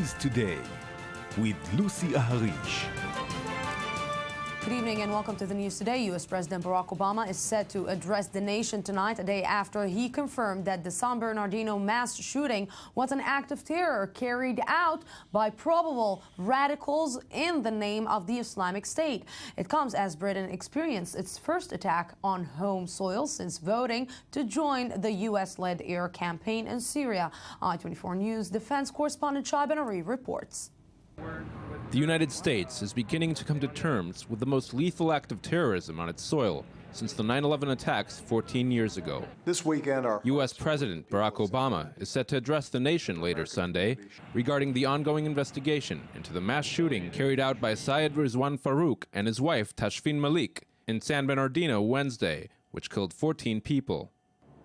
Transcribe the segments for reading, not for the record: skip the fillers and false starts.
News Today with Lucy Aharish. Good evening and welcome to the news today. U.S. President Barack Obama is set to address the nation tonight, a day after he confirmed that the San Bernardino mass shooting was an act of terror carried out by probable radicals in the name of the Islamic State. It comes as Britain experienced its first attack on home soil since voting to join the U.S.-led air campaign in Syria. I-24 News defense correspondent Shai Ben-Ari reports. The United States is beginning to come to terms with the most lethal act of terrorism on its soil since the 9/11 attacks 14 years ago. This weekend, our U.S. President Barack Obama is set to address the nation later Sunday regarding the ongoing investigation into the mass shooting carried out by Syed Rizwan Farook and his wife Tashfeen Malik in San Bernardino Wednesday, which killed 14 people.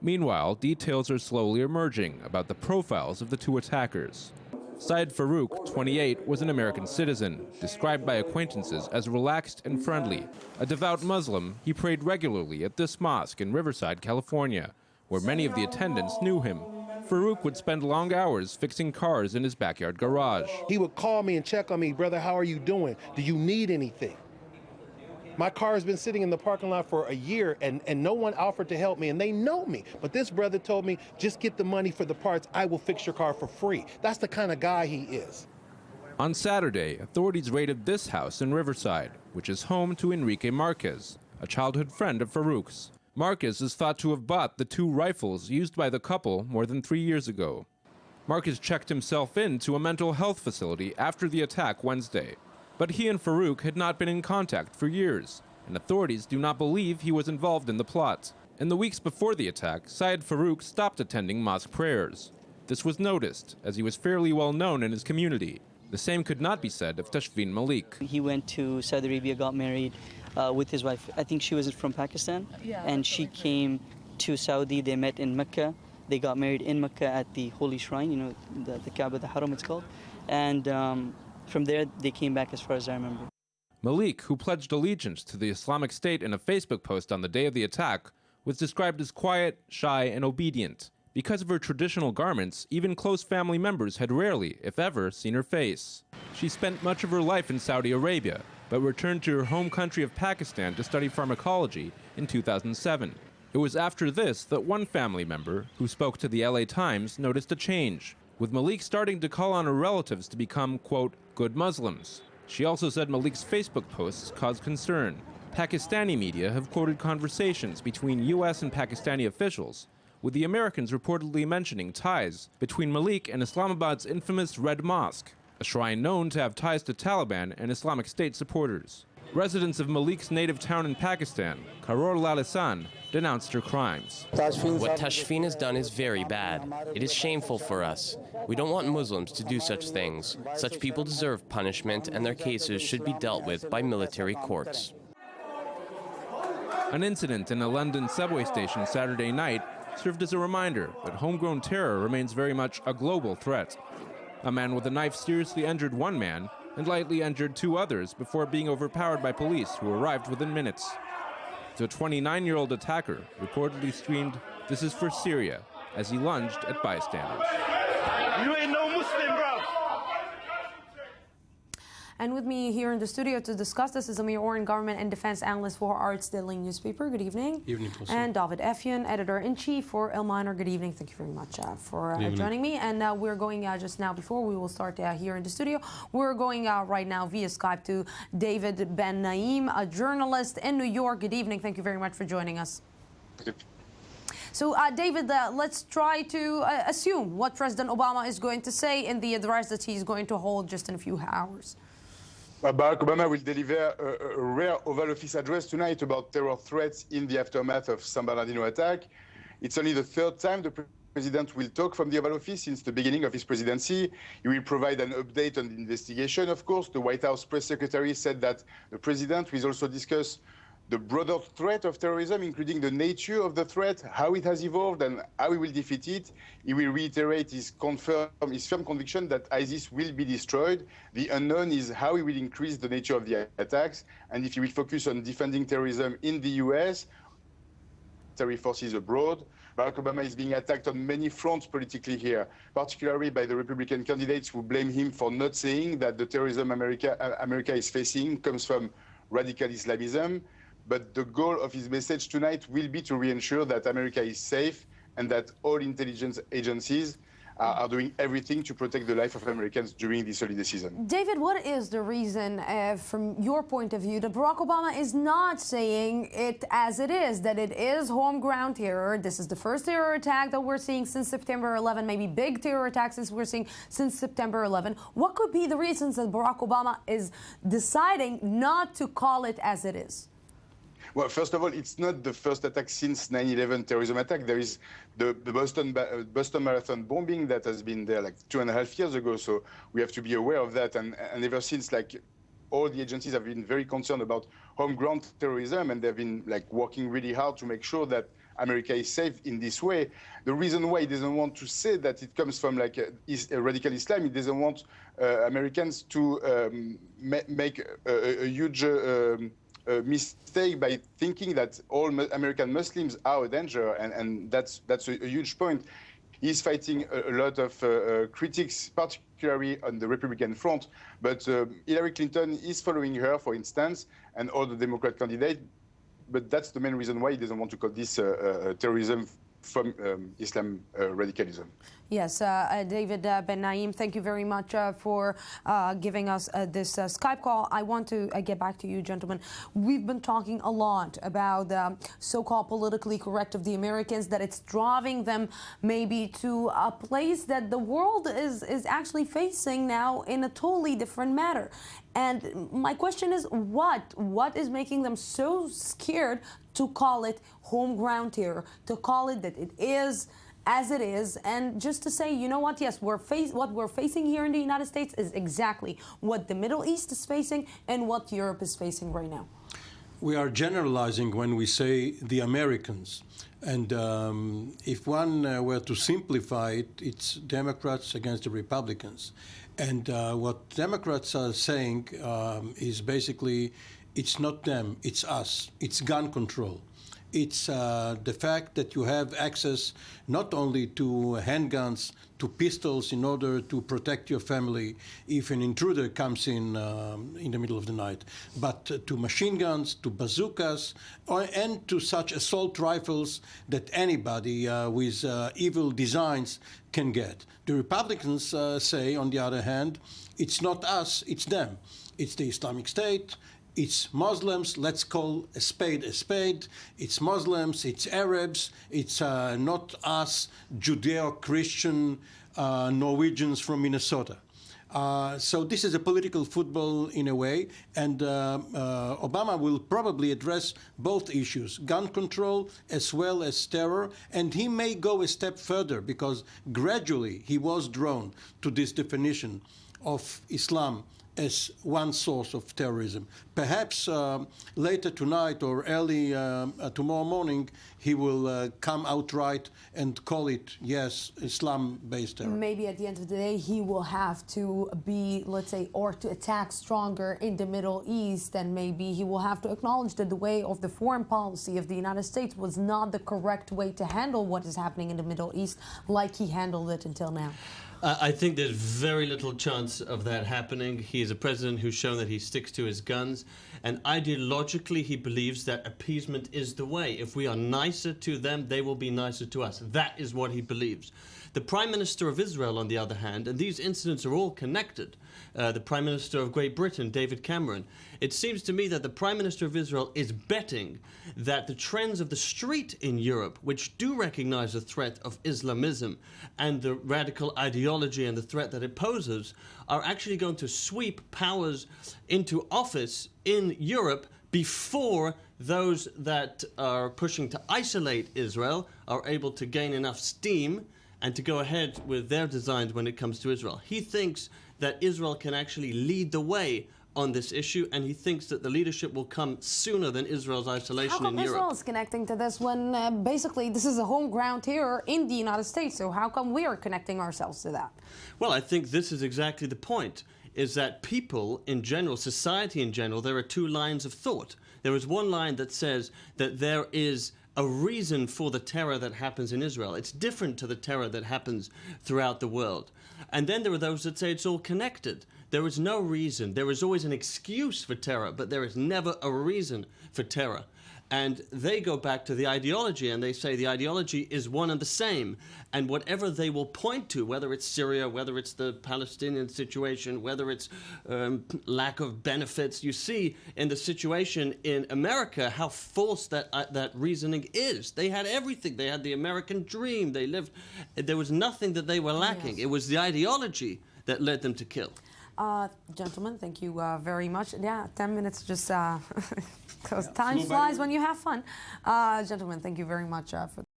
Meanwhile, details are slowly emerging about the profiles of the two attackers. Syed Farook, 28, was an American citizen, described by acquaintances as relaxed and friendly. A devout Muslim, he prayed regularly at this mosque in Riverside, California, where many of the attendants knew him. Farook would spend long hours fixing cars in his backyard garage. He would call me and check on me, brother, how are you doing? Do you need anything? My car has been sitting in the parking lot for a year and no one offered to help me, and they know me. But this brother told me, just get the money for the parts, I will fix your car for free. That's the kind of guy he is. On Saturday, authorities raided this house in Riverside, which is home to Enrique Marquez, a childhood friend of Farook's. Marquez is thought to have bought the two rifles used by the couple more than 3 years ago. Marquez checked himself into a mental health facility after the attack Wednesday. But he and Farook had not been in contact for years, and authorities do not believe he was involved in the plot. In the weeks before the attack, Syed Farook stopped attending mosque prayers. This was noticed, as he was fairly well known in his community. The same could not be said of Tashfeen Malik. He went to Saudi Arabia, got married with his wife. I think she was from Pakistan, and she came to Saudi. They met in Mecca. They got married in Mecca at the Holy Shrine, you know, the Kaaba, the Haram it's called. And from there, they came back as far as I remember. Malik, who pledged allegiance to the Islamic State in a Facebook post on the day of the attack, was described as quiet, shy, and obedient. Because of her traditional garments, even close family members had rarely, if ever, seen her face. She spent much of her life in Saudi Arabia, but returned to her home country of Pakistan to study pharmacology in 2007. It was after this that one family member, who spoke to the LA Times, noticed a change, with Malik starting to call on her relatives to become, quote, good Muslims. She also said Malik's Facebook posts caused concern. Pakistani media have quoted conversations between U.S. and Pakistani officials, with the Americans reportedly mentioning ties between Malik and Islamabad's infamous Red Mosque, a shrine known to have ties to Taliban and Islamic State supporters. Residents of Malik's native town in Pakistan, Karor Lalisan, denounced her crimes. What Tashfeen has done is very bad. It is shameful for us. We don't want Muslims to do such things. Such people deserve punishment, and their cases should be dealt with by military courts. An incident in a London subway station Saturday night served as a reminder that homegrown terror remains very much a global threat. A man with a knife seriously injured one man and lightly injured two others before being overpowered by police who arrived within minutes. The 29-year-old attacker reportedly screamed, "This is for Syria," as he lunged at bystanders. You ain't no Muslim, bro. And with me here in the studio to discuss this is Amir Oren, government and defense analyst for Arts Daily newspaper. Good evening. Evening, Lucy. And David Effian, editor-in-chief for El Minor. Good evening. Thank you very much for joining me. And we're going just now, before we will start here in the studio, we're going right now via Skype to David Ben Naim, a journalist in New York. Good evening. Thank you very much for joining us. So, David, let's try to assume what President Obama is going to say in the address that he's going to hold just in a few hours. Barack Obama will deliver a rare Oval Office address tonight about terror threats in the aftermath of San Bernardino attack. It's only the third time the president will talk from the Oval Office since the beginning of his presidency. He will provide an update on the investigation, of course. The White House press secretary said that the president will also discuss the broader threat of terrorism, including the nature of the threat, how it has evolved, and how we will defeat it. He will reiterate his firm conviction that ISIS will be destroyed. The unknown is how he will increase the nature of the attacks, and if he will focus on defending terrorism in the U.S. military forces abroad. Barack Obama is being attacked on many fronts politically here, particularly by the Republican candidates who blame him for not saying that the terrorism America is facing comes from radical Islamism. But the goal of his message tonight will be to reassure that America is safe and that all intelligence agencies are doing everything to protect the life of Americans during this holiday season. David, what is the reason, from your point of view, that Barack Obama is not saying it as it is, that it is home ground terror? This is the first terror attack that we're seeing since September 11, maybe big terror attacks as we're seeing since September 11. What could be the reasons that Barack Obama is deciding not to call it as it is? Well, first of all, it's not the first attack since 9/11 terrorism attack. There is the Boston Marathon bombing that has been there like 2.5 years ago. So we have to be aware of that. And ever since, like, all the agencies have been very concerned about homegrown terrorism, and they've been like working really hard to make sure that America is safe in this way. The reason why he doesn't want to say that it comes from like a radical Islam, he doesn't want Americans to make a huge mistake by thinking that all American Muslims are a danger, and that's a huge point. He's fighting a lot of critics, particularly on the Republican front, but Hillary Clinton is following her, for instance, and all the Democrat candidates, but that's the main reason why he doesn't want to call this terrorism from Islam radicalism. Yes, David Ben Naim, thank you very much for giving us this Skype call. I want to get back to you, gentlemen. We've been talking a lot about the so-called politically correct of the Americans, that it's driving them maybe to a place that the world is actually facing now in a totally different matter. And my question is, what is making them so scared to call it home ground terror, to call it that it is as it is, and just to say, you know what, yes, what we're facing here in the United States is exactly what the Middle East is facing and what Europe is facing right now? We are generalizing when we say the Americans. And if one were to simplify it, it's Democrats against the Republicans. And what Democrats are saying is basically, it's not them, it's us. It's gun control. It's the fact that you have access not only to handguns, to pistols in order to protect your family if an intruder comes in the middle of the night, but to machine guns, to bazookas, and to such assault rifles that anybody with evil designs can get. The Republicans say, on the other hand, it's not us, it's them. It's the Islamic State. It's Muslims, let's call a spade a spade. It's Muslims, it's Arabs, it's not us, Judeo-Christian Norwegians from Minnesota. So this is a political football in a way, and Obama will probably address both issues, gun control as well as terror, and he may go a step further because gradually he was drawn to this definition of Islam as one source of terrorism. Perhaps later tonight or early tomorrow morning, he will come outright and call it, yes, Islam-based terror. Maybe at the end of the day, he will have to be, let's say, or to attack stronger in the Middle East, and maybe he will have to acknowledge that the way of the foreign policy of the United States was not the correct way to handle what is happening in the Middle East like he handled it until now. I think there's very little chance of that happening. He is a president who's shown that he sticks to his guns, and ideologically he believes that appeasement is the way. If we are nicer to them, they will be nicer to us. That is what he believes. The Prime Minister of Israel, on the other hand, and these incidents are all connected, the Prime Minister of Great Britain, David Cameron, it seems to me that the Prime Minister of Israel is betting that the trends of the street in Europe, which do recognize the threat of Islamism and the radical ideology and the threat that it poses, are actually going to sweep powers into office in Europe before those that are pushing to isolate Israel are able to gain enough steam and to go ahead with their designs when it comes to Israel. He thinks that Israel can actually lead the way on this issue, and he thinks that the leadership will come sooner than Israel's isolation in Europe. Israel is connecting to this when basically this is a home ground terror in the United States, so how come we are connecting ourselves to that? Well, I think this is exactly the point, is that people in general, society in general, there are two lines of thought. There is one line that says that there is a reason for the terror that happens in Israel. It's different to the terror that happens throughout the world. And then there are those that say it's all connected. There is no reason. There is always an excuse for terror, but there is never a reason for terror. And they go back to the ideology, and they say the ideology is one and the same. And whatever they will point to, whether it's Syria, whether it's the Palestinian situation, whether it's lack of benefits, you see in the situation in America how false that reasoning is. They had everything. They had the American dream. They lived. There was nothing that they were lacking. Yes. It was the ideology that led them to kill. Gentlemen, thank you very much. Yeah, 10 minutes just... Because time flies when you have fun. Gentlemen, thank you very much for